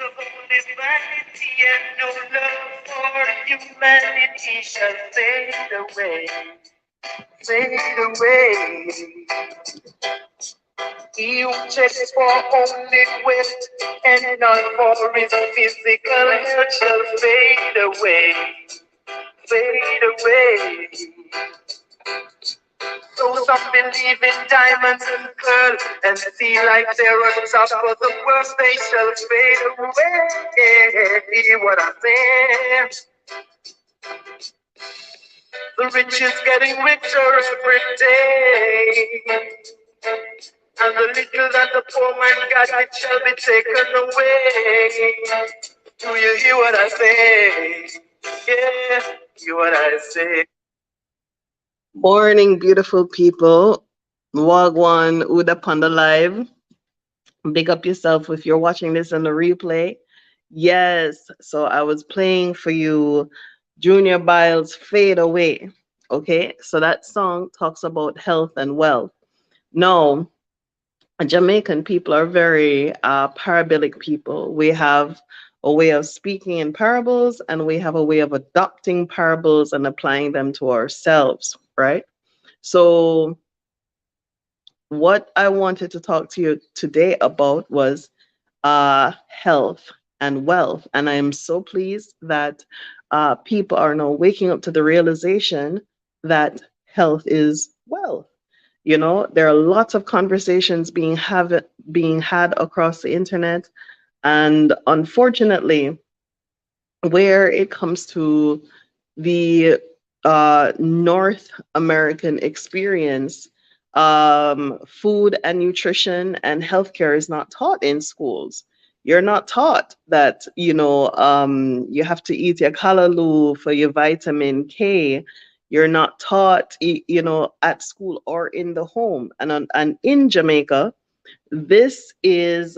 of only vanity and no love for humanity shall fade away, fade away. He who checks for only wealth and not for his physical health shall fade away, fade away. So some believe in diamonds and pearl and feel like they're on top of the world. They shall fade away. Hear what I say? The rich is getting richer every day. And the little that the poor man got, it shall be taken away. Do you hear what I say? Yeah, hear what I say. Morning, beautiful people. Wagwan Uda Panda Live. Big up yourself if you're watching this on the replay. Yes, so I was playing for you Junior Biles Fade Away. Okay, so that song talks about health and wealth. No, Jamaican people are very parabolic people. We have a way of speaking in parables, and we have a way of adopting parables and applying them to ourselves, right? So, what I wanted to talk to you today about was health and wealth. And I am so pleased that people are now waking up to the realization that health is wealth. You know, there are lots of conversations being had across the internet, and unfortunately, where it comes to the North American experience, food and nutrition and healthcare is not taught in schools. You're not taught that, you have to eat your callaloo for your vitamin K. You're not taught, at school or in the home. And in Jamaica, this is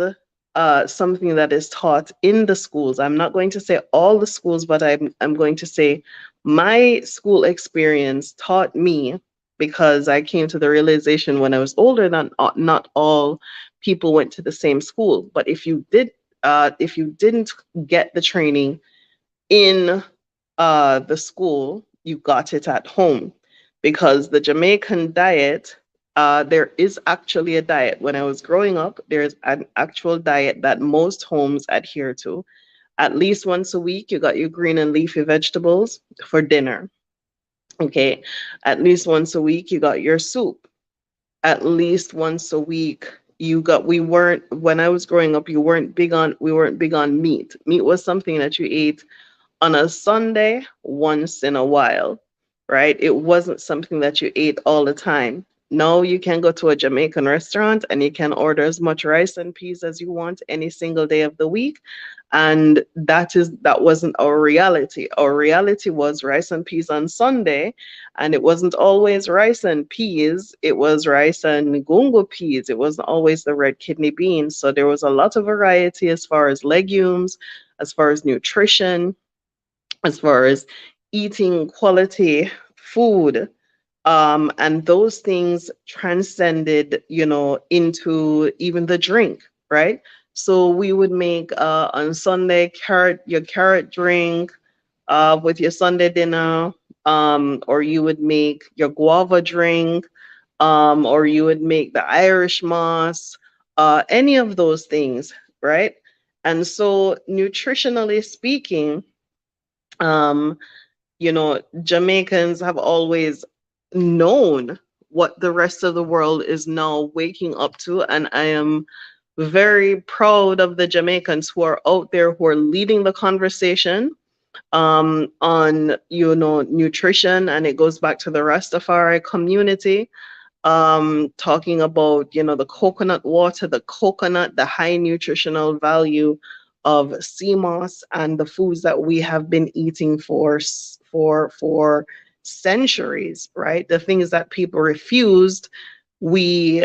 something that is taught in the schools. I'm not going to say all the schools, but I'm going to say my school experience taught me, because I came to the realization when I was older that not all people went to the same school. But if you didn't get the training in the school, you got it at home, because the Jamaican diet, there is actually a diet. When I was growing up, there's an actual diet that most homes adhere to. At least once a week, you got your green and leafy vegetables for dinner. Okay. At least once a week, you got your soup. At least once a week, we weren't, when I was growing up, we weren't big on meat. Meat was something that you ate on a Sunday once in a while, right? It wasn't something that you ate all the time. No, you can go to a Jamaican restaurant and you can order as much rice and peas as you want any single day of the week. And that wasn't our reality. Our reality was rice and peas on Sunday, and it wasn't always rice and peas. It was rice and gungo peas. It wasn't always the red kidney beans. So there was a lot of variety as far as legumes, as far as nutrition, as far as eating quality food. And those things transcended, into even the drink, right? So we would make on Sunday your carrot drink with your Sunday dinner, or you would make your guava drink, or you would make the Irish moss, any of those things, right? And so, nutritionally speaking, um, Jamaicans have always known what the rest of the world is now waking up to. And I am very proud of the Jamaicans who are out there, who are leading the conversation on, nutrition. And it goes back to the Rastafari community, talking about, the coconut water, the high nutritional value of sea moss, and the foods that we have been eating for centuries, right? The things that people refused, we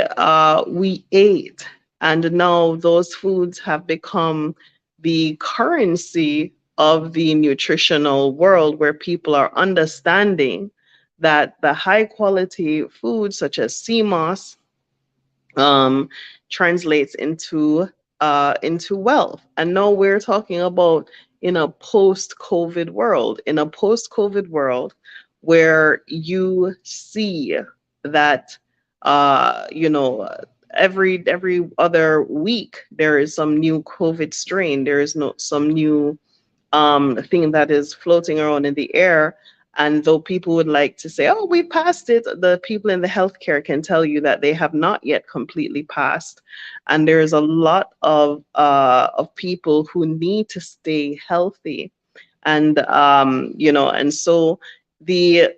ate, and now those foods have become the currency of the nutritional world, where people are understanding that the high quality foods such as sea moss, translates into into wealth. And now we're talking about in a post-COVID world, where you see that you know every other week there is some new COVID strain. There is no some new thing that is floating around in the air. And though people would like to say, oh, we passed it, the people in the healthcare can tell you that they have not yet completely passed. And there's a lot of people who need to stay healthy. And and so the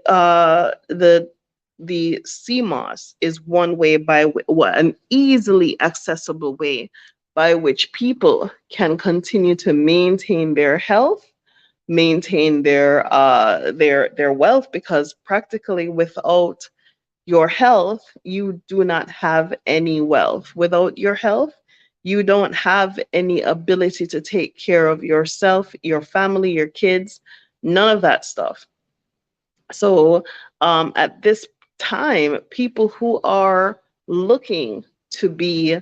the CMOS is one way an easily accessible way by which people can continue to maintain their health, maintain their wealth, because practically without your health, you do not have any wealth. Without your health, you don't have any ability to take care of yourself, your family, your kids, none of that stuff. So at this time, people who are looking to be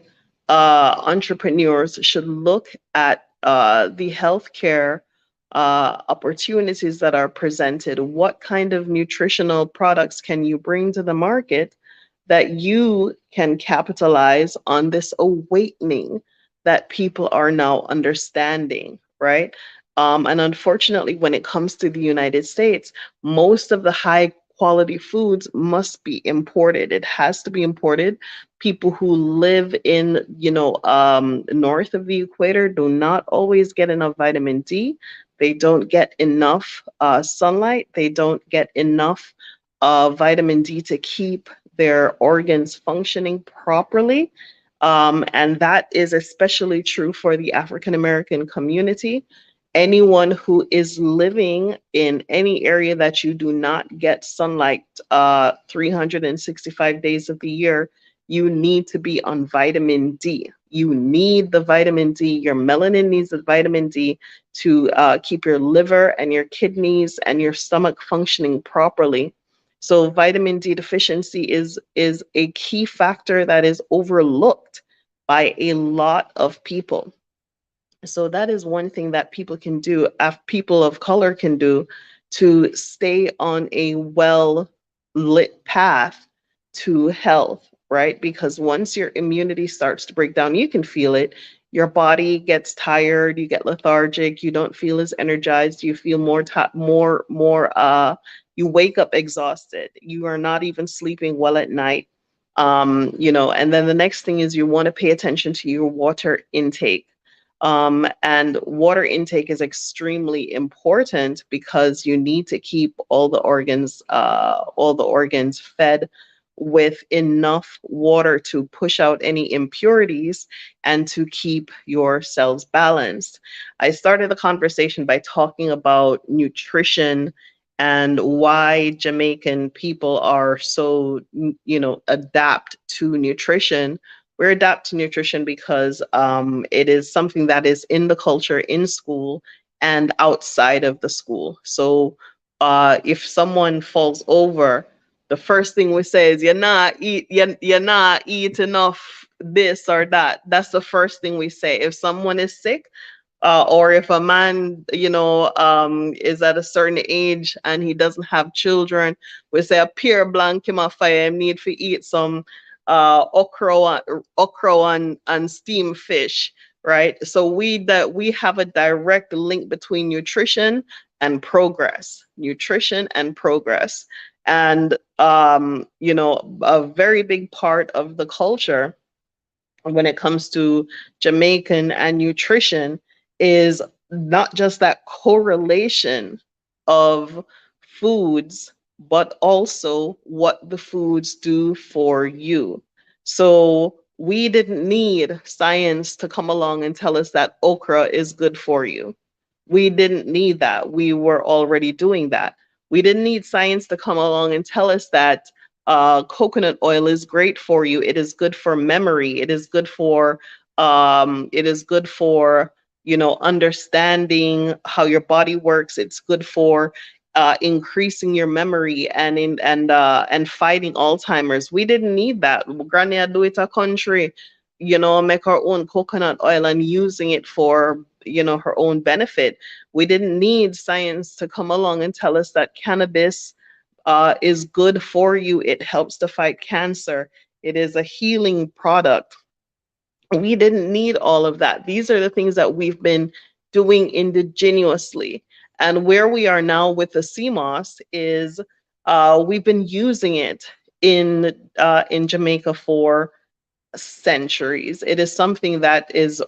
entrepreneurs should look at the healthcare opportunities that are presented. What kind of nutritional products can you bring to the market that you can capitalize on this awakening that people are now understanding, right? And unfortunately, when it comes to the United States, most of the high quality foods must be imported. It has to be imported. People who live in, north of the equator do not always get enough vitamin D. They don't get enough sunlight. They don't get enough vitamin D to keep their organs functioning properly. And that is especially true for the African American community. Anyone who is living in any area that you do not get sunlight 365 days of the year, you need to be on vitamin D. You need the vitamin D. Your melanin needs the vitamin D to keep your liver and your kidneys and your stomach functioning properly. So vitamin D deficiency is a key factor that is overlooked by a lot of people. So that is one thing that people can do, people of color can do, to stay on a well lit path to health, right? Because once your immunity starts to break down, you can feel it. Your body gets tired, you get lethargic, you don't feel as energized, you feel you wake up exhausted. You are not even sleeping well at night. And then the next thing is you want to pay attention to your water intake. And water intake is extremely important because you need to keep all the organs fed with enough water to push out any impurities and to keep your cells balanced. I started the conversation by talking about nutrition and why Jamaican people are so, adapt to nutrition. We're adapt to nutrition because it is something that is in the culture in school and outside of the school. So if someone falls over, the first thing we say is you're not eat enough this or that. That's the first thing we say. If someone is sick, or if a man, is at a certain age and he doesn't have children, we say a pure blank him a fire need to eat some okra and steamed fish, right? So we have a direct link between nutrition and progress, and a very big part of the culture when it comes to Jamaican and nutrition is not just that correlation of foods, but also what the foods do for you. So we didn't need science to come along and tell us that okra is good for you. We didn't need that. We were already doing that. We didn't need science to come along and tell us that coconut oil is great for you. It is good for memory. It is good for understanding how your body works. It's good for increasing your memory and fighting Alzheimer's. We didn't need that. Granny, I do it a country. make our own coconut oil and using it for, her own benefit. We didn't need science to come along and tell us that cannabis is good for you. It helps to fight cancer. It is a healing product. We didn't need all of that. These are the things that we've been doing indigenously. And where we are now with the CMOS is we've been using it in Jamaica for centuries. It is something that is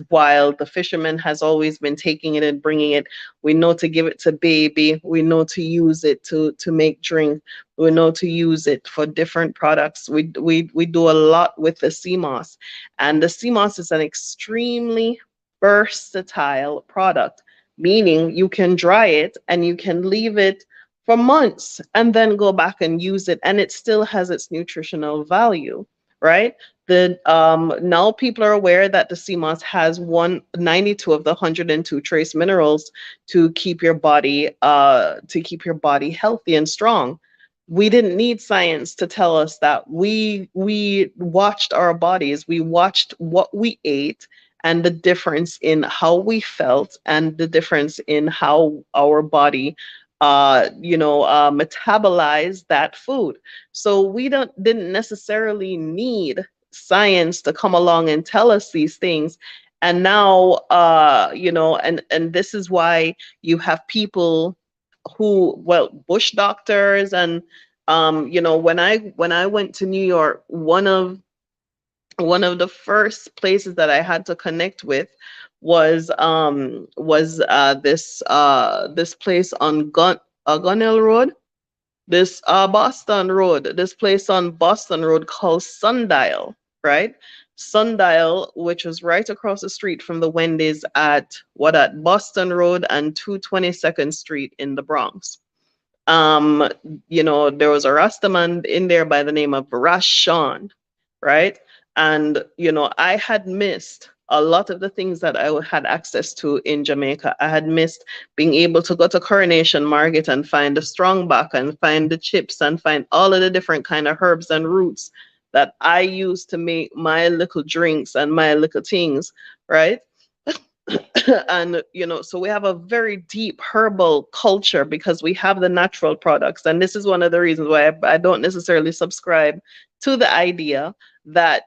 wild. The fisherman has always been taking it and bringing it. We know to give it to baby. We know to use it to make drink. We know to use it for different products. We do a lot with the sea moss, and the sea moss is an extremely versatile product, meaning you can dry it and you can leave it for months and then go back and use it, and it still has its nutritional value, right? The Now people are aware that the sea moss has 192 of the 102 trace minerals to keep your body healthy and strong. We didn't need science to tell us that. We watched our bodies, we watched what we ate, and the difference in how we felt, and the difference in how our body metabolize that food. So we didn't necessarily need science to come along and tell us these things. And now, and this is why you have people who, well, bush doctors, and when I went to New York, one of the first places that I had to connect with was this place on Gunnell Road, this Boston Road, this place on Boston Road called Sundial, right? Sundial, which was right across the street from the Wendy's at Boston Road and 222nd Street in the Bronx. Um, there was a Rastaman in there by the name of Rashawn, right? And I had missed a lot of the things that I had access to in Jamaica. I had missed being able to go to Coronation Market and find the strongback and find the chips and find all of the different kind of herbs and roots that I use to make my little drinks and my little things, right? And so we have a very deep herbal culture because we have the natural products, and this is one of the reasons why I don't necessarily subscribe to the idea that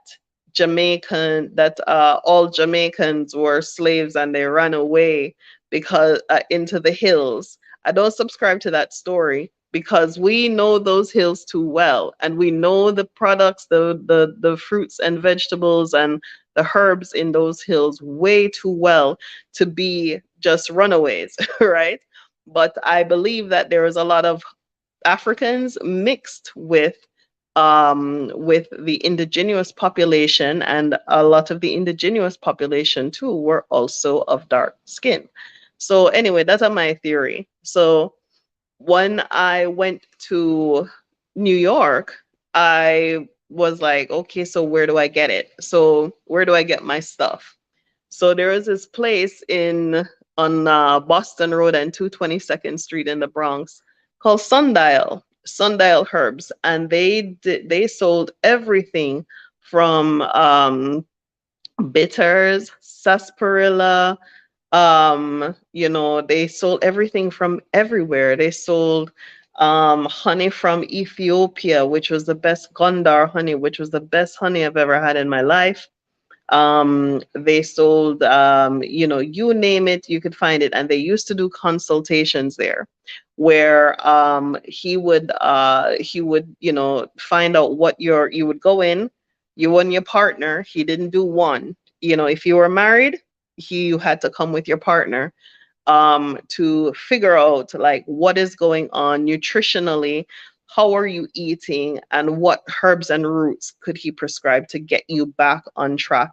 all Jamaicans were slaves and they ran away because into the hills. I don't subscribe to that story because we know those hills too well, and we know the products, the fruits and vegetables and the herbs in those hills way too well to be just runaways, right? But I believe that there is a lot of Africans mixed with the indigenous population, and a lot of the indigenous population too were also of dark skin. So anyway, that's my theory. So when I went to New York, I was like, okay, so where do I get it? So where do I get my stuff? So there is this place on Boston Road and 222nd Street in the Bronx called Sundial Herbs, and they sold everything from bitters, sarsaparilla. They sold everything from everywhere. They sold honey from Ethiopia, which was the best Gondar honey, which was the best honey I've ever had in my life. They sold, you name it, you could find it. And they used to do consultations there where he would find out you would go in, you and your partner. He didn't do one. If you were married, you had to come with your partner to figure out like what is going on nutritionally, how are you eating, and what herbs and roots could he prescribe to get you back on track.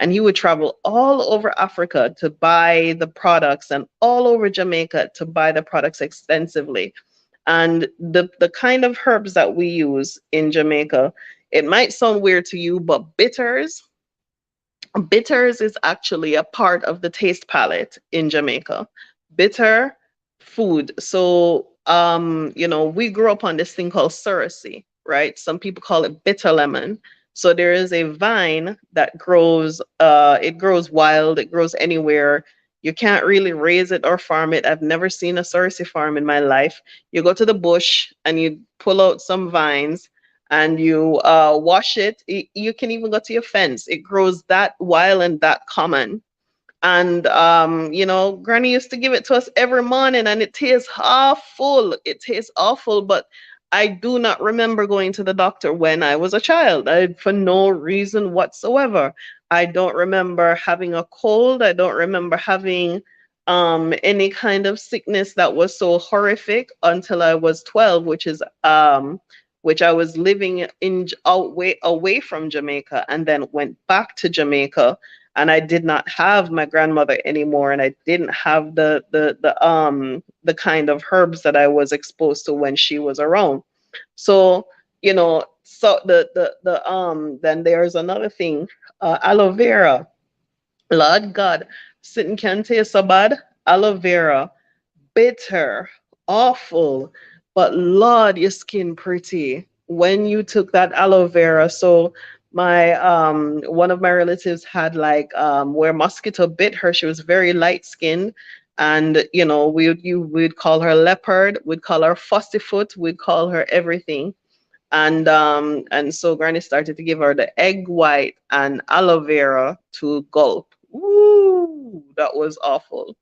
And he would travel all over Africa to buy the products and all over Jamaica to buy the products extensively. And the kind of herbs that we use in Jamaica, it might sound weird to you, but bitters is actually a part of the taste palette in Jamaica. Bitter food. So, we grew up on this thing called surrocy, right? Some people call it bitter lemon. So there is a vine that grows, it grows wild, it grows anywhere. You can't really raise it or farm it. I've never seen a cerci farm in my life. You go to the bush and you pull out some vines and you wash it. You can even go to your fence. It grows that wild and that common. And Granny used to give it to us every morning, and it tastes awful. It tastes awful, but I do not remember going to the doctor when I was a child. For no reason whatsoever. I don't remember having a cold. I don't remember having any kind of sickness that was so horrific until I was 12, which I was living away from Jamaica, and then went back to Jamaica, and I did not have my grandmother anymore, and I didn't have the kind of herbs that I was exposed to when she was around. So, so then there's another thing, aloe vera. Lord God, sitting can't taste so bad. Aloe vera, bitter, awful, but Lord, your skin pretty when you took that aloe vera. So my one of my relatives had like where mosquito bit her. She was very light skinned, and we'd call her leopard, we'd call her fussy foot, we'd call her everything. And so Granny started to give her the egg white and aloe vera to gulp. Ooh, that was awful,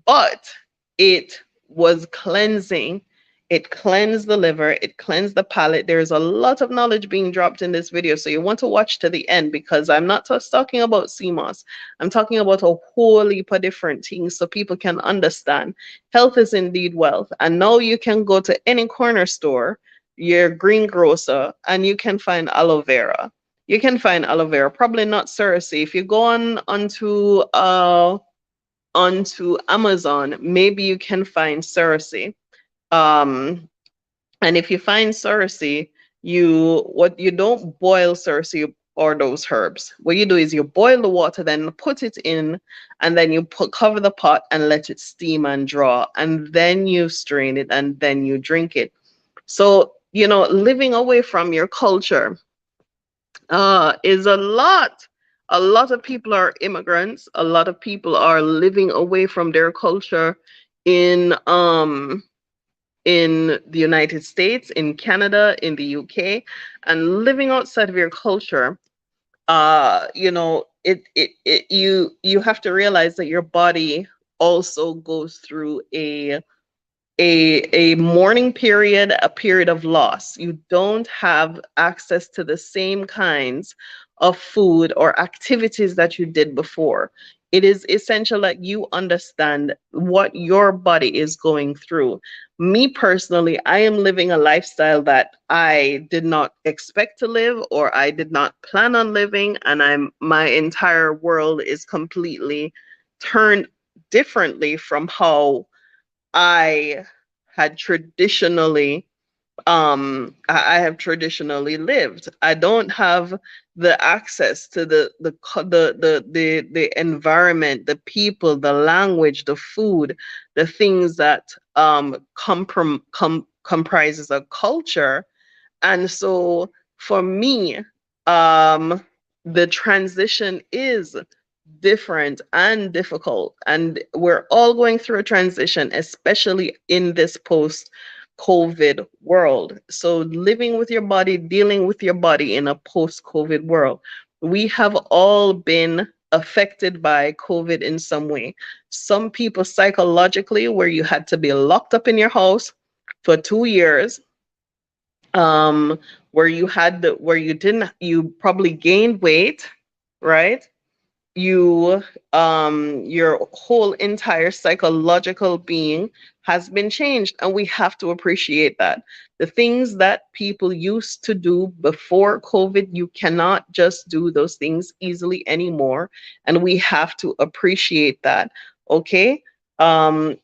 but it was cleansing. It cleansed the liver, it cleansed the palate. There's a lot of knowledge being dropped in this video, so you want to watch to the end, because I'm not just talking about CMOS. I'm talking about a whole heap of different things so people can understand. Health is indeed wealth. And now you can go to any corner store, your greengrocer, and you can find aloe vera. You can find aloe vera, probably not cerasee. If you go onto Amazon, maybe you can find cerasee. Um, and if you find cerasee, you don't boil cerasee or those herbs. What you do is you boil the water, then put it in, and then cover the pot and let it steam and draw, and then you strain it and then you drink it. So living away from your culture is a lot. A lot of people are immigrants. A lot of people are living away from their culture in in the United States, in Canada, in the UK, and living outside of your culture. You have to realize that your body also goes through a mourning period, a period of loss. You don't have access to the same kinds of food or activities that you did before. It is essential that you understand what your body is going through. Me personally, I am living a lifestyle that I did not expect to live, or I did not plan on living, and my entire world is completely turned differently from how I had traditionally I have traditionally lived. I don't have the access to the environment, the people, the language, the food, the things that comprises a culture. And so for me, the transition is different and difficult. And we're all going through a transition, especially in this post COVID world. So, living with your body, dealing with your body in a post COVID world, we have all been affected by COVID in some way. Some people psychologically, where you had to be locked up in your house for 2 years, where you probably gained weight, right? Your whole entire psychological being has been changed, and we have to appreciate that. The things that people used to do before COVID, you cannot just do those things easily anymore, and we have to appreciate that. Okay. um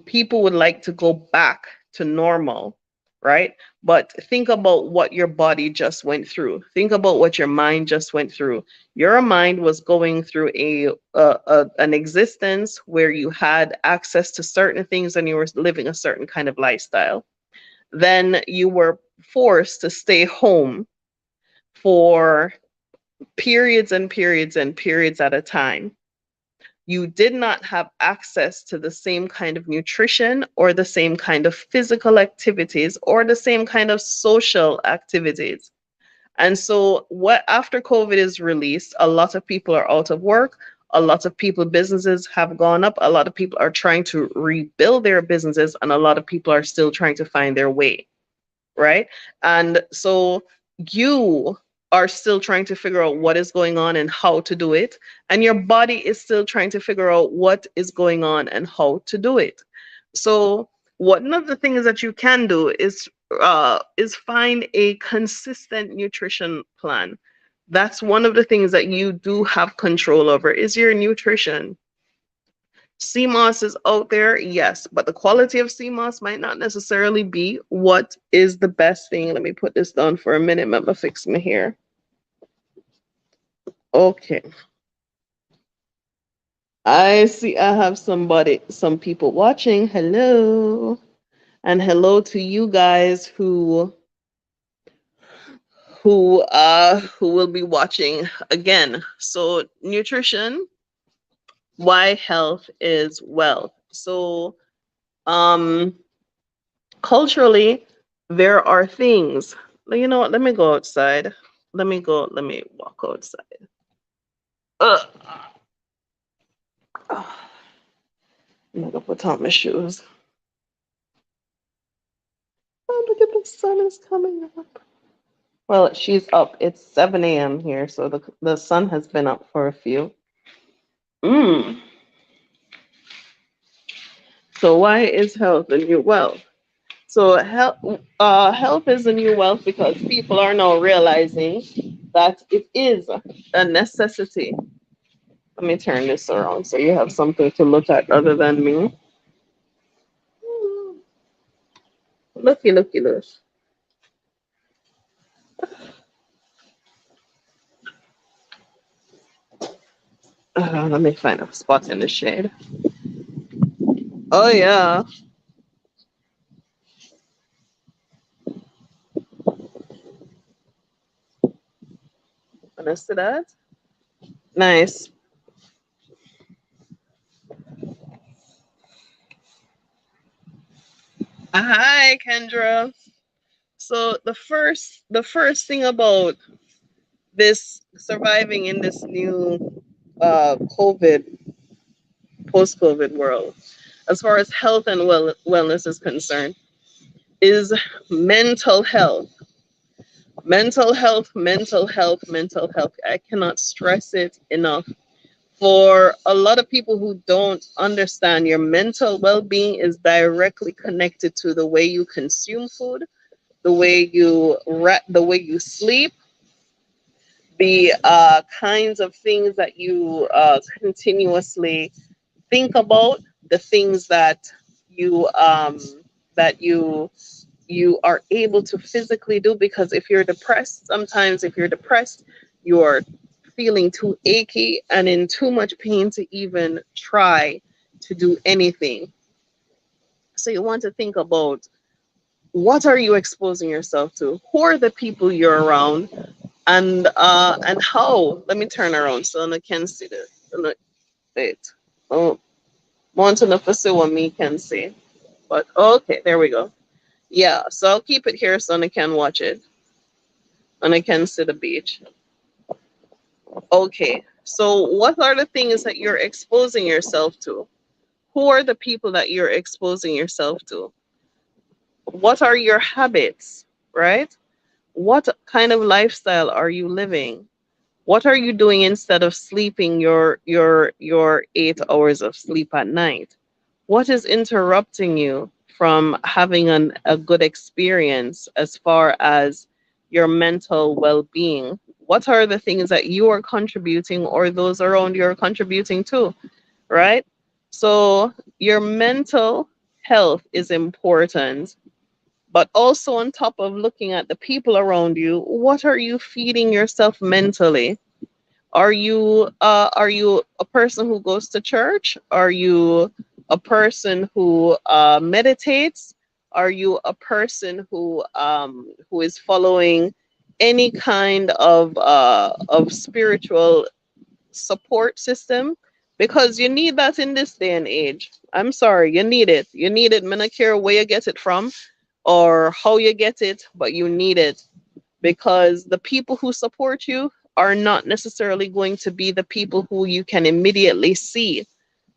People would like to go back to normal, right? But think about what your body just went through. Think about what your mind just went through. Your mind was going through an existence where you had access to certain things and you were living a certain kind of lifestyle. Then you were forced to stay home for periods and periods and periods at a time. You did not have access to the same kind of nutrition or the same kind of physical activities or the same kind of social activities. And so, what after COVID is released, a lot of people are out of work. A lot of people businesses have gone up. A lot of people are trying to rebuild their businesses, and a lot of people are still trying to find their way, right? And so you are still trying to figure out what is going on and how to do it, and your body is still trying to figure out what is going on and how to do it. So one of the things that you can do is find a consistent nutrition plan. That's one of the things that you do have control over is your nutrition. CMOS is out there, yes, but the quality of CMOS might not necessarily be what is the best thing. Let me put this down for a minute. I'm gonna fix my hair. Okay. I see I have some people watching. Hello. And hello to you guys who will be watching again. So nutrition, why health is wealth. So um culturally, there are things. You know what? Let me go outside. Let me walk outside. Ugh. I'm gonna put on my shoes. Oh, look at the sun is coming up. Well, she's up. It's 7 a.m. here, so the sun has been up for a few. Mm. So why is health the new wealth? So health is the new wealth because people are now realizing that it is a necessity. Let me turn this around so you have something to look at other than me. Looky, looky, look. Let me find a spot in the shade. Oh yeah. Wanna see that? Nice. Hi, Kendra. So the first thing about this surviving in this new COVID post-COVID world, as far as health and wellness is concerned, is mental health. Mental health, mental health, mental health. I cannot stress it enough. For a lot of people who don't understand, your mental well-being is directly connected to the way you consume food, the way you sleep, the kinds of things that you continuously think about, the things you um, that you are able to physically do. Because if you're depressed, sometimes if you're depressed, you're feeling too achy and in too much pain to even try to do anything. So you want to think about what are you exposing yourself to? Who are the people you're around? And how? Let me turn around so I can see this. Wait. Oh, want to know for see what me can see. But okay, there we go. Yeah, so I'll keep it here so I can watch it and I can see the beach. Okay, so what are the things that you're exposing yourself to? Who are the people that you're exposing yourself to? What are your habits, right? What kind of lifestyle are you living? What are you doing instead of sleeping your 8 hours of sleep at night? What is interrupting you from having a good experience as far as your mental well-being? What are the things that you are contributing or those around you are contributing to, right? So your mental health is important, but also on top of looking at the people around you, what are you feeding yourself mentally? Are you a person who goes to church? Are you a person who meditates? Are you a person who is following any kind of spiritual support system, because you need that in this day and age. I'm sorry, you need it. You need it. I don't care where you get it from or how you get it, but you need it, because the people who support you are not necessarily going to be the people who you can immediately see.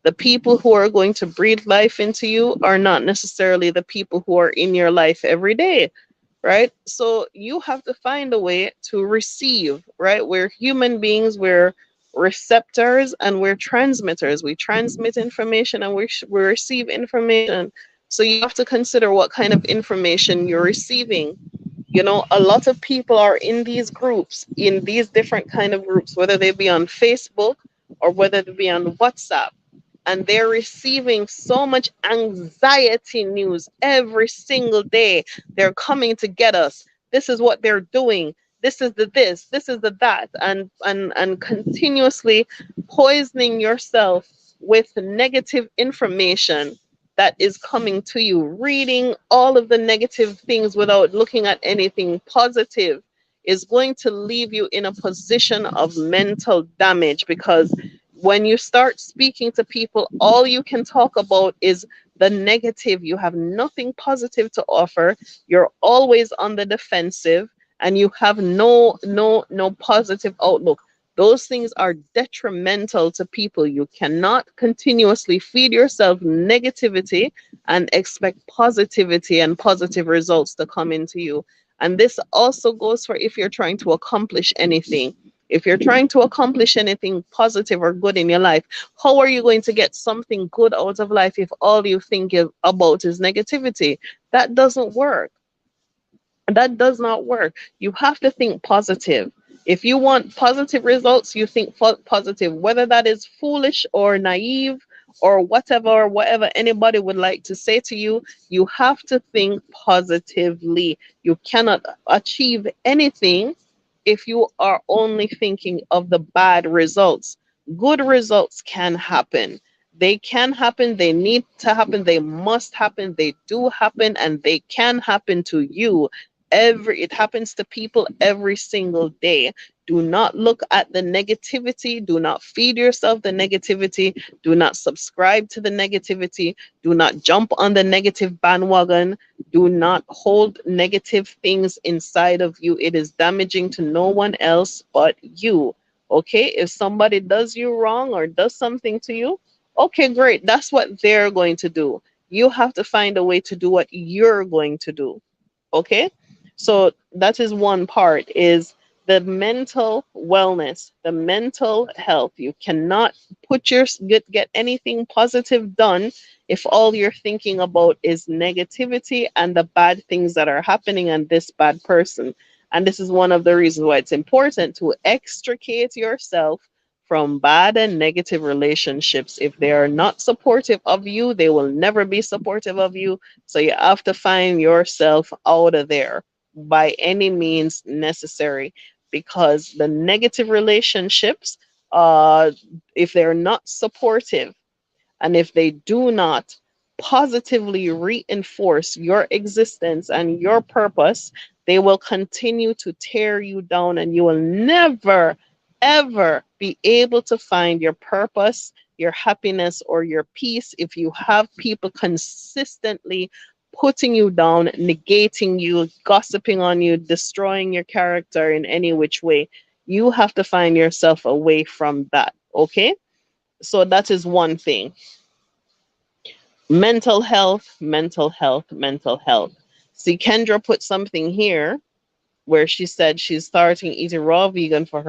The people who are going to breathe life into you are not necessarily the people who are in your life every day, right? So you have to find a way to receive, right? We're human beings, we're receptors and we're transmitters. We transmit information and we receive information. So you have to consider what kind of information you're receiving. You know, a lot of people are in these groups, in these different kind of groups, whether they be on Facebook or whether they be on WhatsApp, and they're receiving so much anxiety news every single day. They're coming to get us. This is what they're doing. This is the this, this is the that, and continuously poisoning yourself with negative information that is coming to you. Reading all of the negative things without looking at anything positive is going to leave you in a position of mental damage, because when you start speaking to people, all you can talk about is the negative. You have nothing positive to offer. You're always on the defensive, and you have no positive outlook. Those things are detrimental to people. You cannot continuously feed yourself negativity and expect positivity and positive results to come into you. And this also goes for if you're trying to accomplish anything. If you're trying to accomplish anything positive or good in your life, how are you going to get something good out of life if all you think about is negativity? That doesn't work. That does not work. You have to think positive. If you want positive results, you think positive, whether that is foolish or naive or whatever anybody would like to say to you. You have to think positively. You cannot achieve anything if you are only thinking of the bad results. Good results can happen. They can happen, they need to happen, they must happen, they do happen, and they can happen to you. It happens to people every single day. Do not look at the negativity. Do not feed yourself the negativity. Do not subscribe to the negativity. Do not jump on the negative bandwagon. Do not hold negative things inside of you. It is damaging to no one else but you. Okay, if somebody does you wrong or does something to you, okay, great, that's what they're going to do. You have to find a way to do what you're going to do. Okay, so that is one part, is the mental wellness, the mental health. You cannot get anything positive done if all you're thinking about is negativity and the bad things that are happening and this bad person. And this is one of the reasons why it's important to extricate yourself from bad and negative relationships. If they are not supportive of you, they will never be supportive of you. So you have to find yourself out of there by any means necessary, because the negative relationships, if they're not supportive, and if they do not positively reinforce your existence and your purpose, they will continue to tear you down, and you will never, ever be able to find your purpose, your happiness, or your peace if you have people consistently putting you down, negating you, gossiping on you, destroying your character in any which way. You have to find yourself away from that. Okay? So that is one thing. Mental health, mental health, mental health. See, Kendra put something here where she said she's starting eating raw vegan for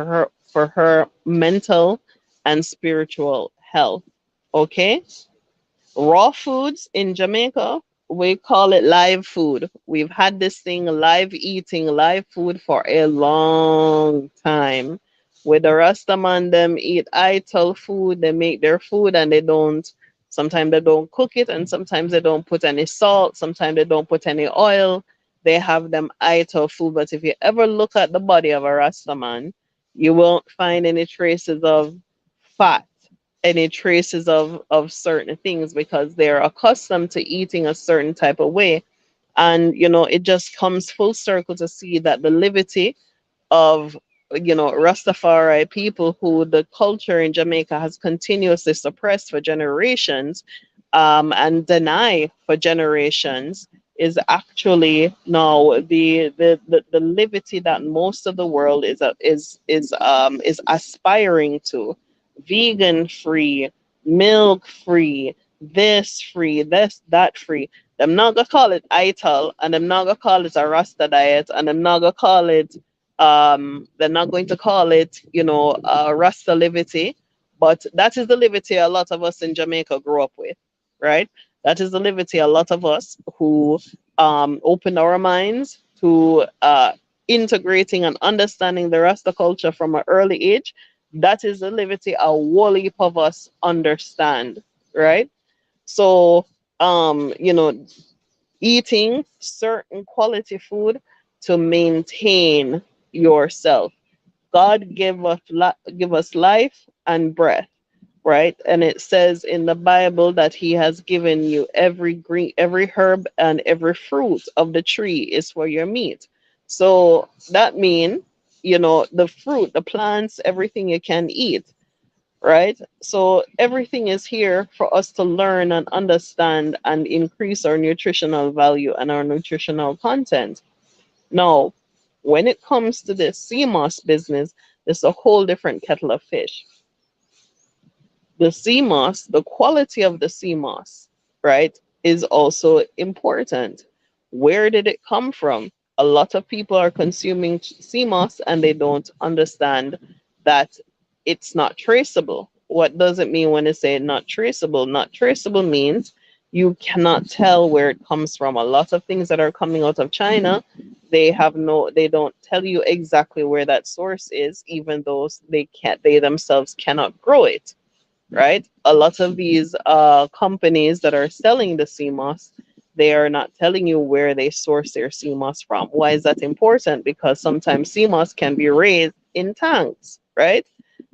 her mental and spiritual health. Okay? Raw foods in Jamaica, we call it live food. We've had this thing, live eating, live food, for a long time. With the Rastaman, them eat ital food, they make their food and they don't, sometimes they don't cook it, and sometimes they don't put any salt, sometimes they don't put any oil. They have them ital food. But if you ever look at the body of a Rastaman, you won't find any traces of fat, any traces of certain things, because they're accustomed to eating a certain type of way. And it just comes full circle to see that the levity of, Rastafari people who the culture in Jamaica has continuously suppressed for generations, and deny for generations, is actually now the liberty that most of the world is aspiring to. Vegan free, milk free, this free, this that free. I'm not gonna call it ITAL, and I'm not gonna call it a Rasta diet, and I'm not gonna call it they're not going to call it, Rasta liberty, but that is the liberty a lot of us in Jamaica grew up with, right? That is the liberty a lot of us who open our minds to integrating and understanding the Rasta culture from an early age. That is the liberty a whole heap of us understand, right? So, eating certain quality food to maintain yourself. God give us life and breath, right? And it says in the Bible that He has given you every herb and every fruit of the tree is for your meat. So that means, the fruit, the plants, everything you can eat, right? So everything is here for us to learn and understand and increase our nutritional value and our nutritional content. Now, when it comes to the CMOS business, it's a whole different kettle of fish. The CMOS, the quality of the CMOS, right, is also important. Where did it come from? A lot of people are consuming CMOS and they don't understand that it's not traceable. What does it mean when they say not traceable? Not traceable means you cannot tell where it comes from. A lot of things that are coming out of China, they don't tell you exactly where that source is, even though they themselves cannot grow it, right? A lot of these companies that are selling the CMOS, they are not telling you where they source their CMOS from. Why is that important? Because sometimes CMOS can be raised in tanks, right?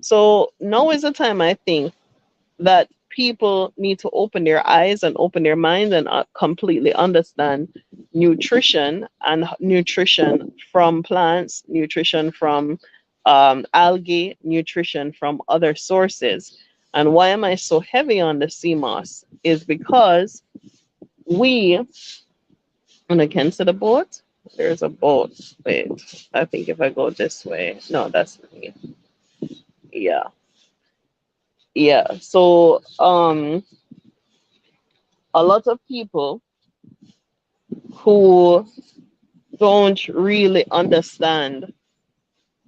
So now is the time, I think, that people need to open their eyes and open their minds and completely understand nutrition, and nutrition from plants, nutrition from algae, nutrition from other sources. And why am I so heavy on the CMOS? Is because we, and I can see the boat. There's a boat. Wait, I think if I go this way, no, that's me. Yeah, yeah. So, a lot of people who don't really understand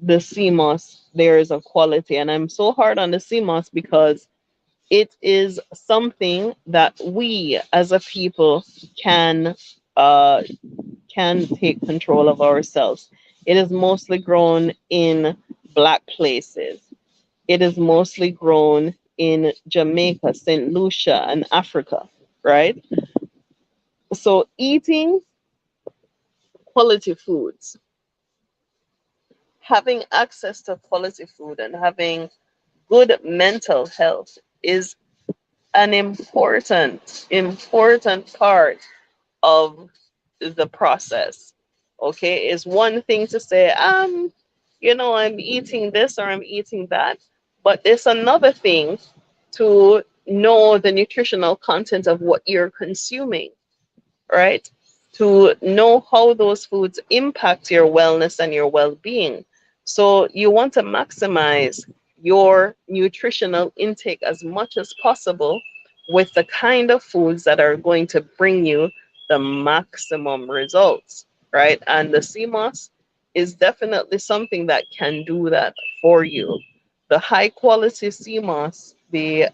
the CMOS, there is a quality. And I'm so hard on the CMOS because it is something that we as a people can uh, can take control of ourselves. It is mostly grown in black places. It is mostly grown in Jamaica, St. Lucia, and Africa, right? So eating quality foods, having access to quality food, and having good mental health is an important part of the process. Okay, it's one thing to say, I'm eating this or I'm eating that, but it's another thing to know the nutritional content of what you're consuming, right? To know how those foods impact your wellness and your well being. So, you want to maximize your nutritional intake as much as possible with the kind of foods that are going to bring you the maximum results, right? And the CMOS is definitely something that can do that for you. The high quality CMOS, the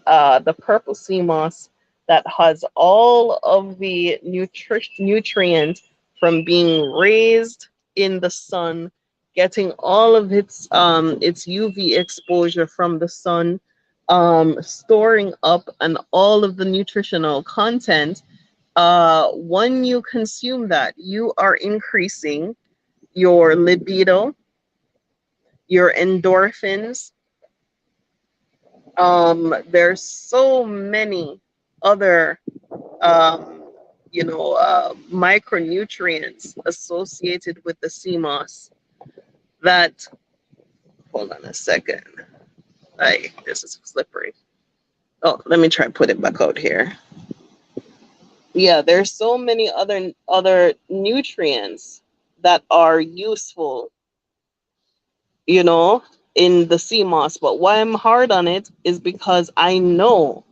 purple CMOS, that has all of the nutrient from being raised in the sun, getting all of its UV exposure from the sun, storing up and all of the nutritional content. When you consume that, you are increasing your libido, your endorphins. There's so many other um, micronutrients associated with the CMOS. that, hold on a second. This is slippery. Oh, let me try and put it back out here. Yeah, there's so many other nutrients that are useful, you know, in the sea moss. But why I'm hard on it is because I know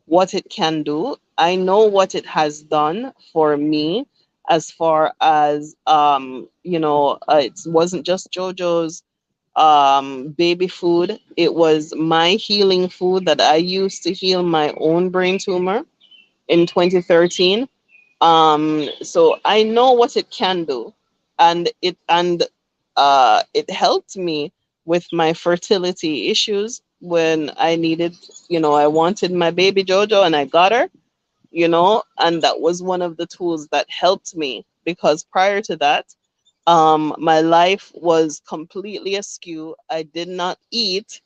what it can do. I know what it has done for me as far as it wasn't just JoJo's baby food. It was my healing food that I used to heal my own brain tumor in 2013. So I know what it can do, and it helped me with my fertility issues when I needed, I wanted my baby Jojo and I got her, and that was one of the tools that helped me, because prior to that, my life was completely askew. I did not eat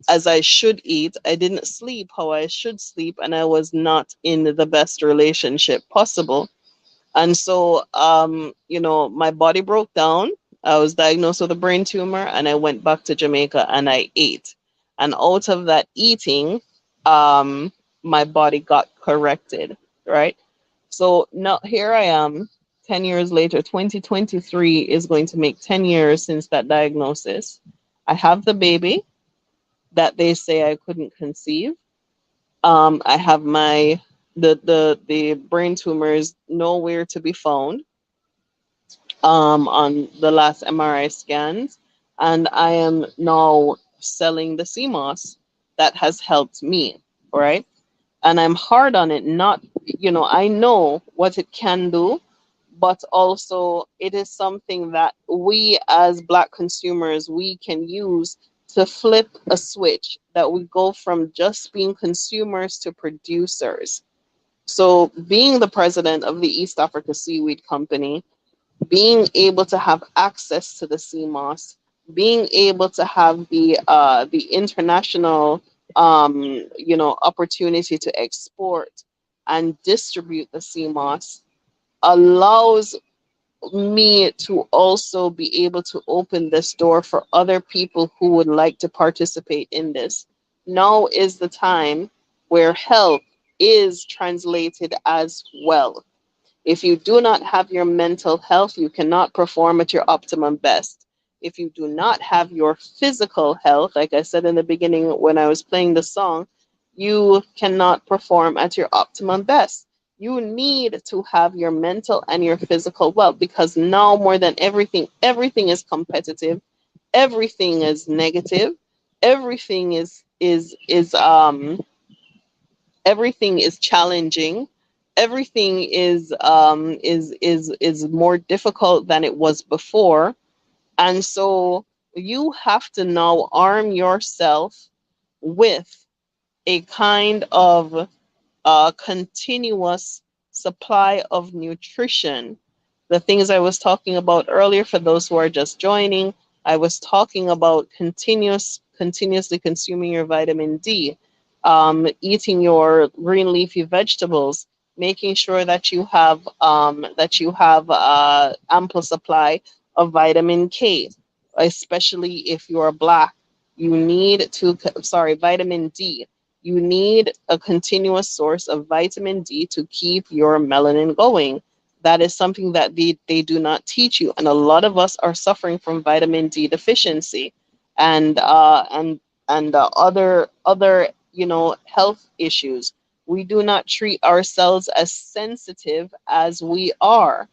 as I should eat. I didn't sleep how I should sleep, and I was not in the best relationship possible. And so, my body broke down. I was diagnosed with a brain tumor, and I went back to Jamaica and I ate. And out of that eating, um, my body got corrected, right? So now here I am, 10 years later. 2023 is going to make 10 years since that diagnosis. I have the baby that they say I couldn't conceive. I have the brain tumors nowhere to be found on the last MRI scans, and I am now selling the CMOS that has helped me, right? And I'm hard on it. Not, I know what it can do, but also it is something that we as Black consumers, we can use to flip a switch, that we go from just being consumers to producers. So being the president of the East Africa Seaweed Company, being able to have access to the CMOS, being able to have the international opportunity to export and distribute the CMOS allows me to also be able to open this door for other people who would like to participate in this. Now is the time where health is translated as wealth. If you do not have your mental health, you cannot perform at your optimum best. If you do not have your physical health, like I said in the beginning when I was playing the song, you cannot perform at your optimum best. You need to have your mental and your physical wealth, because now more than everything, everything is competitive, everything is negative, everything everything is challenging, everything is more difficult than it was before. And so you have to now arm yourself with a kind of continuous supply of nutrition. The things I was talking about earlier, for those who are just joining, I was talking about continuously consuming your vitamin D, eating your green leafy vegetables, making sure that you have ample supply of vitamin K, especially if you are Black. You need to, sorry, vitamin D. You need a continuous source of vitamin D to keep your melanin going. That is something that they do not teach you, and a lot of us are suffering from vitamin D deficiency, and other health issues. We do not treat ourselves as sensitive as we are.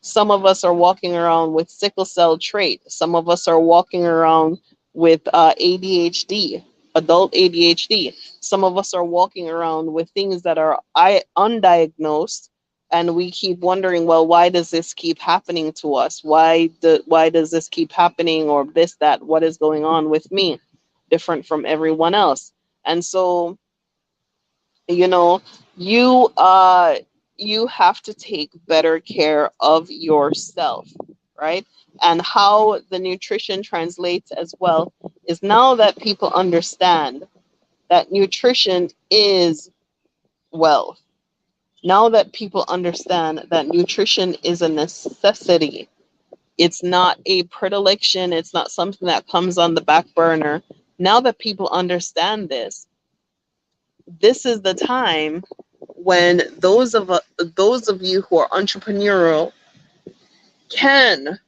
Some of us are walking around with sickle cell trait. Some of us are walking around with ADHD, adult ADHD. Some of us are walking around with things that are undiagnosed, and we keep wondering, well, why does this keep happening to us? Why does this keep happening, or this, that? What is going on with me? Different from everyone else. And so, you know you you have to take better care of yourself, right? And how the nutrition translates as well is, now that people understand that nutrition is wealth, now that people understand that nutrition is a necessity, It's not a predilection. It's not something that comes on the back burner. Now that people understand this, this is the time when those of you who are entrepreneurial can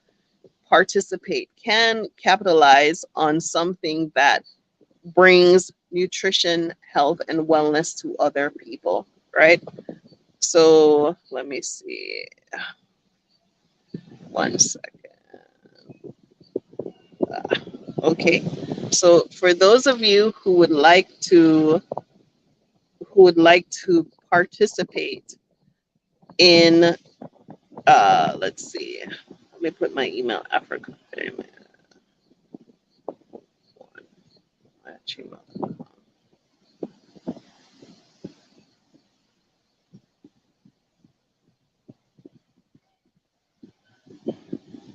participate, can capitalize on something that brings nutrition, health, and wellness to other people, right? So let me see. One second. Okay. So for those of you who would like to participate in let's see. Let me put my email Africa.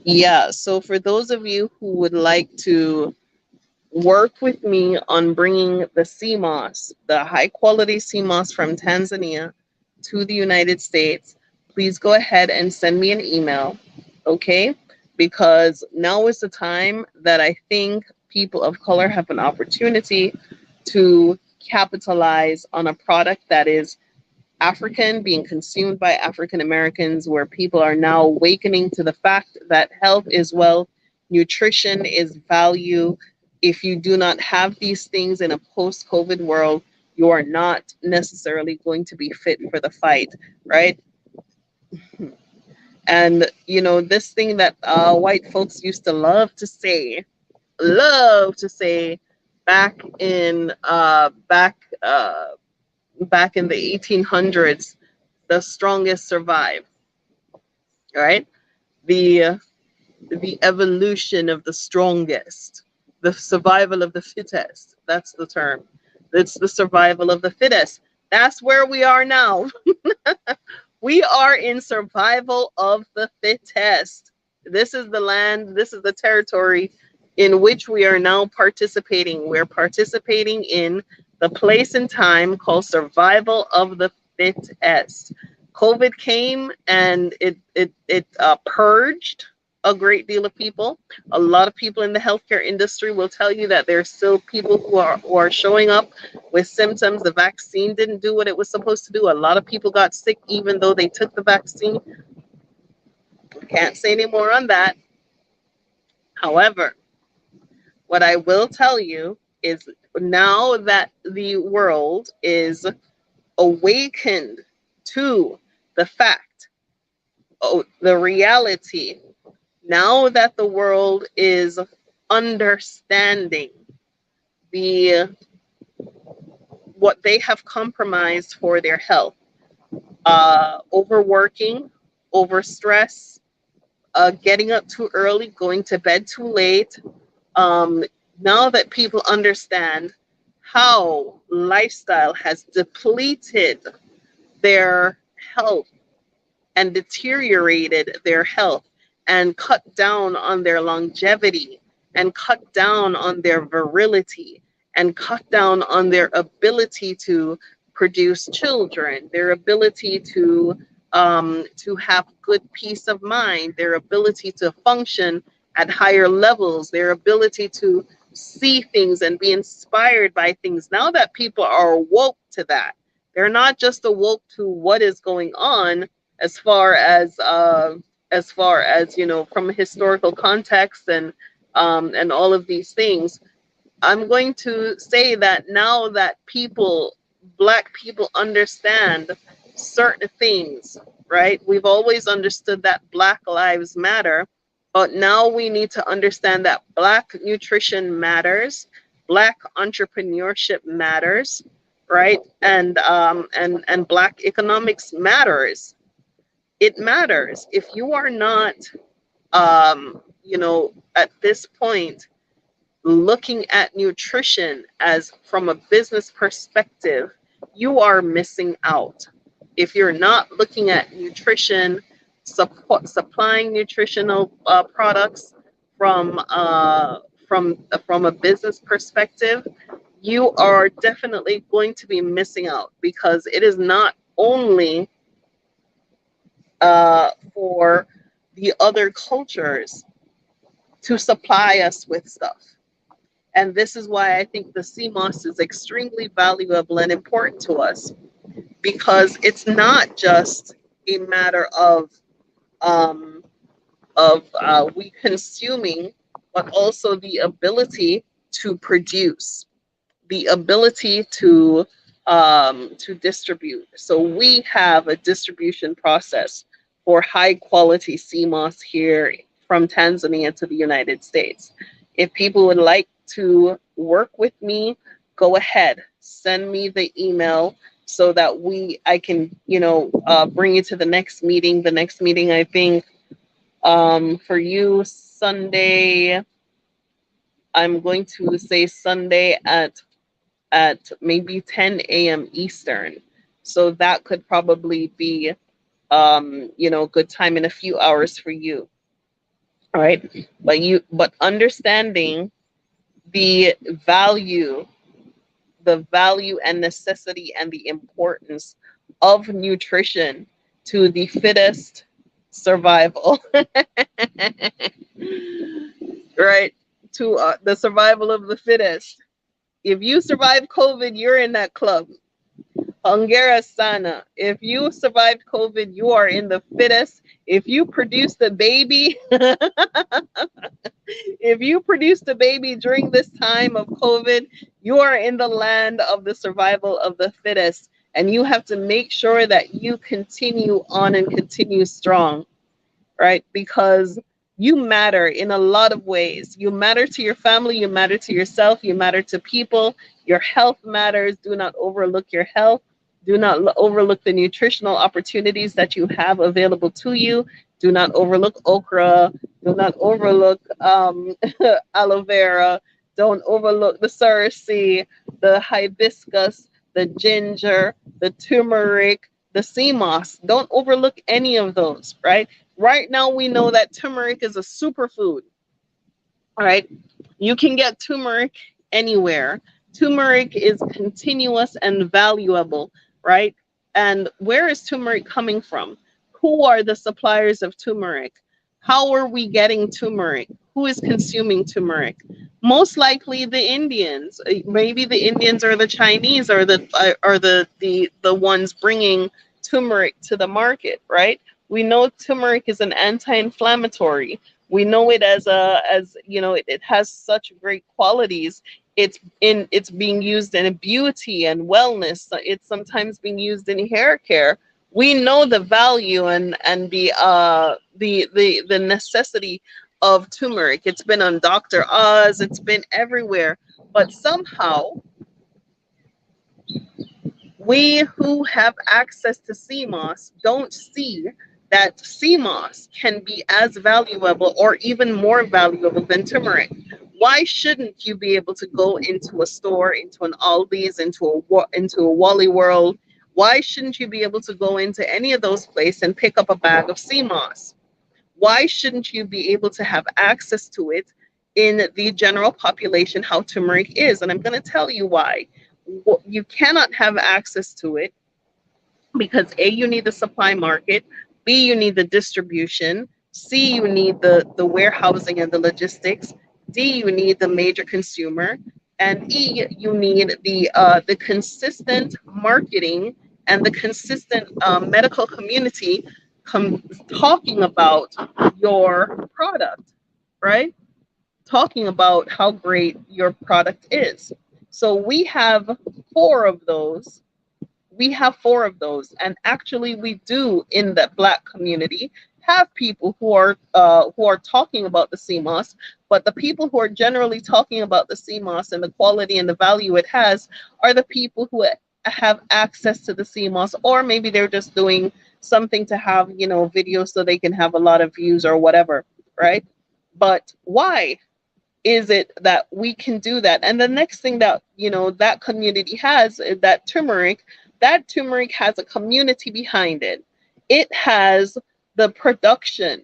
Yeah, so for those of you who would like to work with me on bringing the sea moss, the high quality sea moss from Tanzania to the United States, please go ahead and send me an email, okay? Because now is the time that I think people of color have an opportunity to capitalize on a product that is African, being consumed by African Americans, where people are now awakening to the fact that health is wealth, nutrition is value. If you do not have these things in a post COVID world, you are not necessarily going to be fit for the fight, right? And, you know, this thing that white folks used to love to say back back in the 1800s, the strongest survive, right? The the evolution of the strongest, the survival of the fittest. That's the term. It's the survival of the fittest. That's where we are now. We are in survival of the fittest. This is the land, this is the territory in which we are now participating. We're participating in the place and time called survival of the fittest. COVID came and it purged a great deal of people. A lot of people in the healthcare industry will tell you that there's still people who are showing up with symptoms. The vaccine didn't do what it was supposed to do. A lot of people got sick even though they took the vaccine. Can't say any more on that. However, what I will tell you is now that the world is awakened to the fact, oh, the reality, now that the world is understanding the what they have compromised for their health, overworking, overstress, getting up too early, going to bed too late. Um, Now that people understand how lifestyle has depleted their health and deteriorated their health and cut down on their longevity and cut down on their virility and cut down on their ability to produce children, their ability to have good peace of mind, their ability to function at higher levels, their ability to see things and be inspired by things. Now that people are awoke to that, they're not just awoke to what is going on as far as you know from a historical context and all of these things. I'm going to say that now that people, black people, understand certain things, right? We've always understood that Black Lives Matter, but now we need to understand that Black nutrition matters, Black entrepreneurship matters, right? And Black economics matters. It matters. If you are not, you know, at this point looking at nutrition as from a business perspective, you are missing out. If you're not looking at nutrition, supplying nutritional products from a business perspective, you are definitely going to be missing out because it is not only for the other cultures to supply us with stuff. And this is why I think the sea moss is extremely valuable and important to us, because it's not just a matter um, of we consuming, but also the ability to produce, the ability to distribute. So we have a distribution process for high quality sea moss here from Tanzania to the United States. If people would like to work with me, go ahead, send me the email so that I can bring you to the next meeting. The next meeting, I think, for you, Sunday, I'm going to say Sunday at maybe 10 a.m. Eastern. So that could probably be, good time in a few hours for you. All right. But understanding the value, and necessity and the importance of nutrition to the fittest survival, right? To the survival of the fittest. If you survive COVID, you're in that club. Hongera sana. If you survived COVID, you are in the fittest. If you produced a baby, if you produced a baby during this time of COVID, you are in the land of the survival of the fittest. And you have to make sure that you continue on and continue strong, right? Because you matter in a lot of ways. You matter to your family, you matter to yourself, you matter to people. Your health matters. Do not overlook your health. Do not overlook the nutritional opportunities that you have available to you. Do not overlook okra. Do not overlook aloe vera. Don't overlook the cerasee, the hibiscus, the ginger, the turmeric, the sea moss. Don't overlook any of those, right? Right now, we know that turmeric is a superfood. All right. You can get turmeric anywhere. Turmeric is continuous and valuable, right? And where is turmeric coming from? Who are the suppliers of turmeric? How are we getting turmeric? Who is consuming turmeric? Most likely the Indians. Maybe the Indians or the Chinese are the ones bringing turmeric to the market, right? We know turmeric is an anti-inflammatory. We know it it has such great qualities. It's being used in beauty and wellness. It's sometimes being used in hair care. We know the value and the necessity of turmeric. It's been on Dr. Oz, it's been everywhere. But somehow we who have access to sea moss don't see that sea moss can be as valuable or even more valuable than turmeric. Why shouldn't you be able to go into a store, into an Aldi's, into a Wally World? Why shouldn't you be able to go into any of those places and pick up a bag of sea moss? Why shouldn't you be able to have access to it in the general population, how turmeric is? And I'm going to tell you why. You cannot have access to it because A, you need the supply market, B, you need the distribution, C, you need the warehousing and the logistics, D, you need the major consumer, and E, you need the consistent marketing and the consistent medical community talking about your product, right? Talking about how great your product is. So we have four of those. And actually we do in the Black community have people who are talking about the sea moss, but the people who are generally talking about the sea moss and the quality and the value it has are the people who have access to the sea moss, or maybe they're just doing something to have videos so they can have a lot of views or whatever, right? But why is it that we can do that? And the next thing that that community has is that turmeric has a community behind it. It has the production,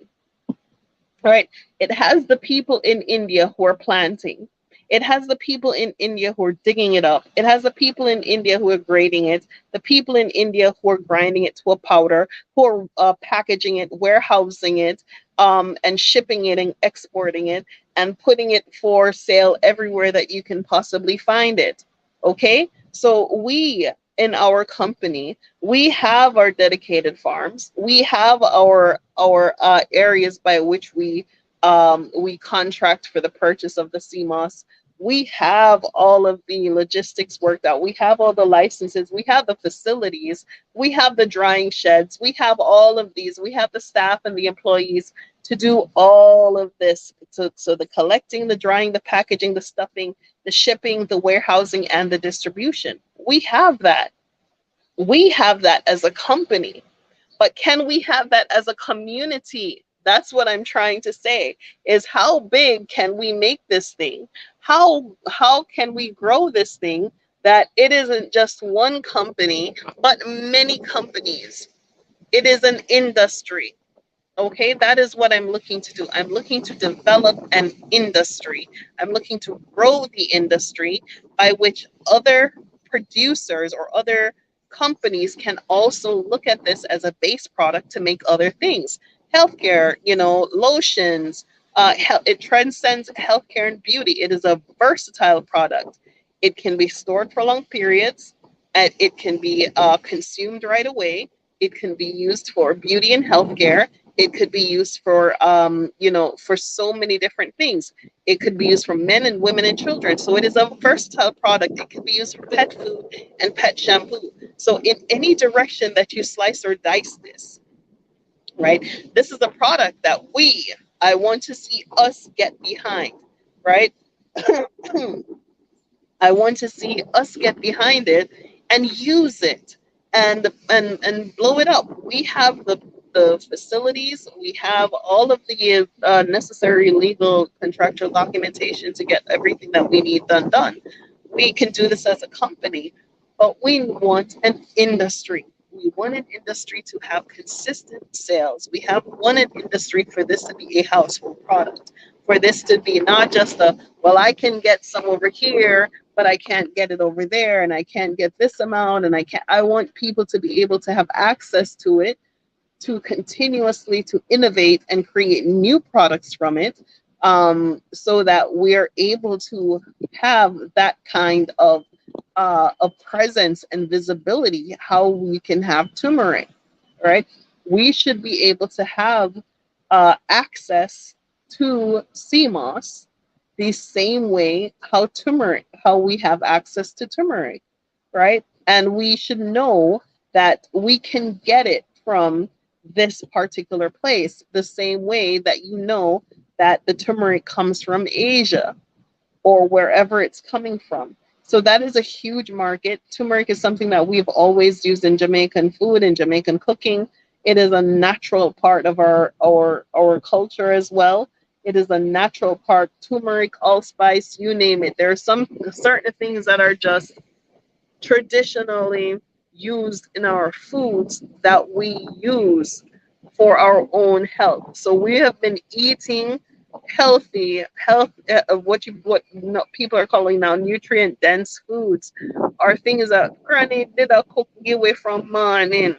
right? It has the people in India who are planting. It has the people in India who are digging it up. It has the people in India who are grading it, the people in India who are grinding it to a powder, who are packaging it, warehousing it, and shipping it and exporting it and putting it for sale everywhere that you can possibly find it. Okay? So we in our company, we have our dedicated farms. We have our areas by which we contract for the purchase of the CMOS. We have all of the logistics worked out. We have all the licenses. We have the facilities. We have the drying sheds. We have all of these. We have the staff and the employees to do all of this. So the collecting, the drying, the packaging, the stuffing, the shipping, the warehousing, and the distribution. We have that. We have that as a company. But can we have that as a community? That's what I'm trying to say, is how big can we make this thing? How can we grow this thing that it isn't just one company, but many companies? It is an industry. Okay, that is what I'm looking to do. I'm looking to develop an industry. I'm looking to grow the industry by which other producers or other companies can also look at this as a base product to make other things. Healthcare, lotions, it transcends healthcare and beauty. It is a versatile product. It can be stored for long periods, and it can be consumed right away. It can be used for beauty and healthcare. It could be used for so many different things. It could be used for men and women and children. So it is a versatile product. It can be used for pet food and pet shampoo. So in any direction that you slice or dice this, right? This is a product that I want to see us get behind, right? I want to see us get behind it and use it and blow it up. We have the facilities, we have all of the necessary legal contractual documentation to get everything that we need done. We can do this as a company, but we want an industry. We want an industry to have consistent sales. We have wanted industry for this to be a household product, for this to be not just well, I can get some over here, but I can't get it over there, and I can't get this amount, and I want people to be able to have access to it, to continuously to innovate and create new products from it, so that we're able to have that kind of presence and visibility, how we can have turmeric, right? We should be able to have access to CMOS the same way how we have access to turmeric, right? And we should know that we can get it from this particular place the same way that that the turmeric comes from Asia or wherever it's coming from. So that is a huge market. Turmeric is something that we've always used in Jamaican food and Jamaican cooking. It is a natural part of our culture as well. It is a natural part. Turmeric, allspice, you name it. There are some certain things that are just traditionally used in our foods that we use for our own health. So we have been eating health what no, people are calling now nutrient dense foods, are things that granny did a cook away from morning,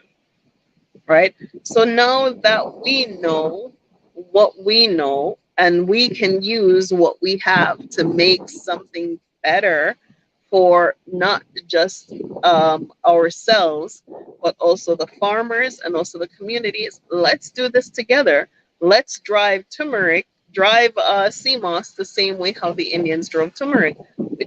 right? So now that we know what we know and we can use what we have to make something better for not just ourselves, but also the farmers and also the communities. Let's do this together. Let's drive turmeric, drive CMOS the same way how the Indians drove turmeric.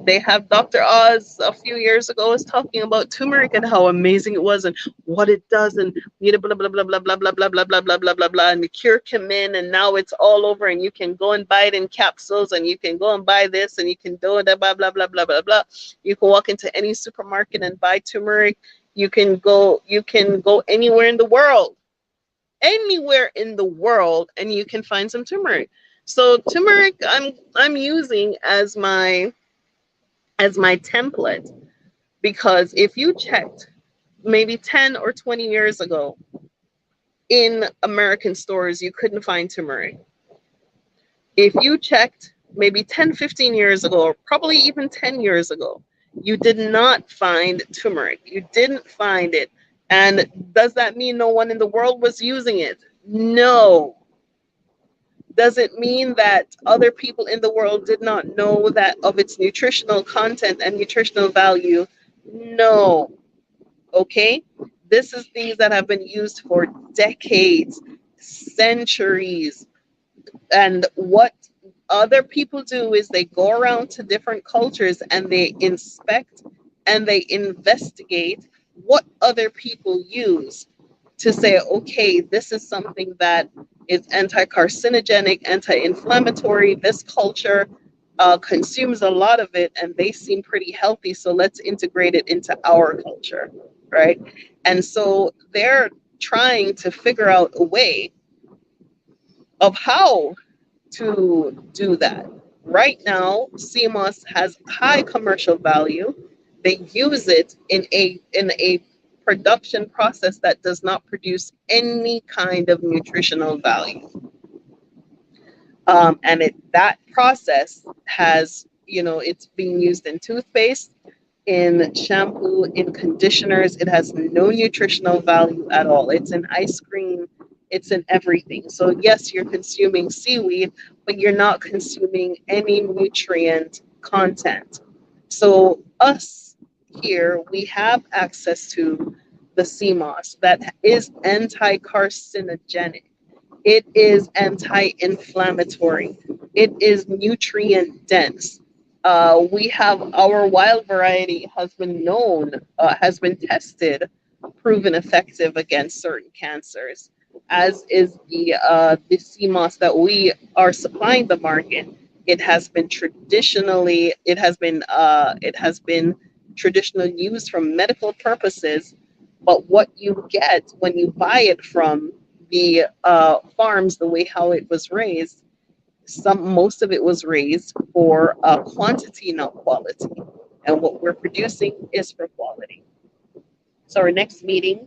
They have Dr. Oz a few years ago was talking about turmeric and how amazing it was and what it does and blah blah blah blah blah blah blah blah blah blah blah blah blah blah, and the cure came in and now it's all over and you can go and buy it in capsules and you can go and buy this and you can do that blah blah blah blah blah blah. You can walk into any supermarket and buy turmeric. You can go anywhere in the world and you can find some turmeric. So turmeric I'm using as my template, because if you checked maybe 10 or 20 years ago in American stores, you couldn't find turmeric. If you checked maybe 10, 15 years ago, or probably even 10 years ago, you did not find turmeric. You didn't find it. And does that mean no one in the world was using it? No. Does it mean that other people in the world did not know that of its nutritional content and nutritional value? No. Okay? This is things that have been used for decades, centuries. And what other people do is they go around to different cultures and they inspect and they investigate what other people use to say, okay, this is something that is anti-carcinogenic, anti-inflammatory. This culture consumes a lot of it and they seem pretty healthy, so let's integrate it into our culture, right? And so they're trying to figure out a way of how to do that. Right now, CMOS has high commercial value. They use it in a production process that does not produce any kind of nutritional value. That process has, it's being used in toothpaste, in shampoo, in conditioners. It has no nutritional value at all. It's in ice cream, it's in everything. So, yes, you're consuming seaweed, but you're not consuming any nutrient content. So, us here, we have access to the CMOS that is anti carcinogenic. It is anti-inflammatory. It is nutrient dense. We have our wild variety has been tested, proven effective against certain cancers, as is the CMOS that we are supplying the market. It has been traditionally used for medical purposes, but what you get when you buy it from the farms, the way how it was raised, most of it was raised for quantity, not quality. And what we're producing is for quality. So our next meeting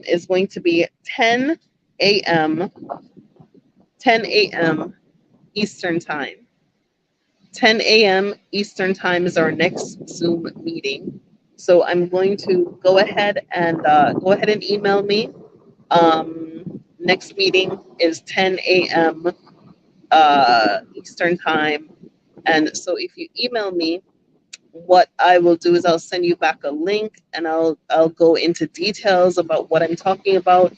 is going to be 10 a.m. 10 a.m. Eastern Time. 10 a.m. Eastern Time is our next Zoom meeting. So I'm going to go ahead and email me. Next meeting is 10 a.m. Eastern Time. And so if you email me, what I will do is I'll send you back a link and I'll go into details about what I'm talking about.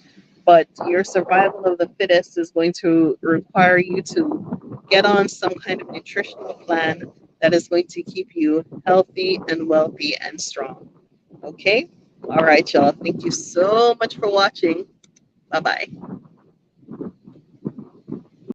But your survival of the fittest is going to require you to get on some kind of nutritional plan that is going to keep you healthy and wealthy and strong. Okay? All right, y'all. Thank you so much for watching. Bye bye.